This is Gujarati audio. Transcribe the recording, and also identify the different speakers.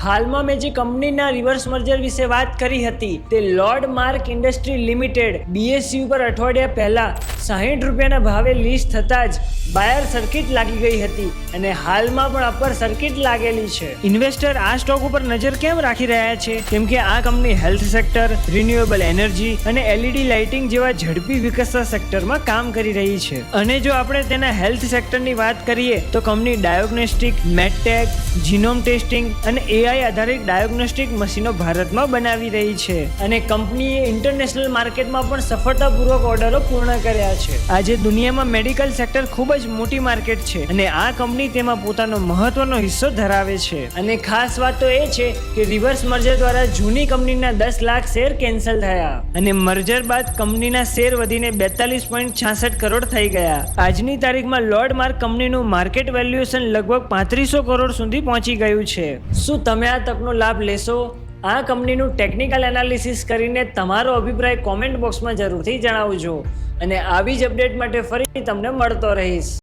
Speaker 1: હાલમાં મેં જે કંપનીના રિવર્સ મર્જર વિશે વાત કરી હતી તે lord mark industry limited BSE ઉપર અઠવાડિયા પહેલા 60 રૂપિયાના ભાવે લિસ્ટ થતાં જ બાયર સર્કિટ લાગી ગઈ હતી અને હાલમાં પણ અપર સર્કિટ લાગેલી છે. ઇન્વેસ્ટર આ સ્ટોક ઉપર નજર કેમ રાખી રહ્યા છે? કેમ કે આ company health sector, renewable energy અને LED લાઇટિંગ જેવા ઝડપી વિકસતા સેક્ટરમાં કામ કરી રહી છે. અને જો આપણે તેના હેલ્થ સેક્ટરની વાત કરીએ તો કંપની ડાયગ્નોસ્ટિક, મેડટેક, જીનોમ ટેસ્ટિંગ અને AI આધારિત ડાયગ્નોસ્ટિક મશીનો ભારતમાં બનાવી રહી છે અને કંપનીએ ઇન્ટરનેશનલ માર્કેટમાં પણ સફળતાપૂર્વક ઓર્ડરો પૂર્ણ કર્યા છે. આજે દુનિયામાં મેડિકલ સેક્ટર ખૂબ જ મોટી માર્કેટ છે અને આ કંપની તેમાં પોતાનો મહત્વનો હિસ્સો ધરાવે છે. અને ખાસ વાત તો એ છે કે રિવર્સ મર્જર દ્વારા જૂની કંપનીના 10 લાખ શેર કેન્સલ થયા અને મર્જર બાદ કંપનીના શેર વધીને 42.66 કરોડ થઈ ગયા. આજની તારીખમાં લોર્ડ માર્ક કંપનીનું માર્કેટ વેલ્યુએશન લગભગ 3500 કરોડ સુધી પહોંચી ગયું છે. શું તમે આ તકનો લાભ લેશો? આ કંપનીનું ટેકનિકલ એનાલિસિસ કરીને તમારો અભિપ્રાય કોમેન્ટ બોક્સમાં જરૂરથી જણાવજો અને આવી જ અપડેટ માટે ફરી તમને મળતો રહીશ.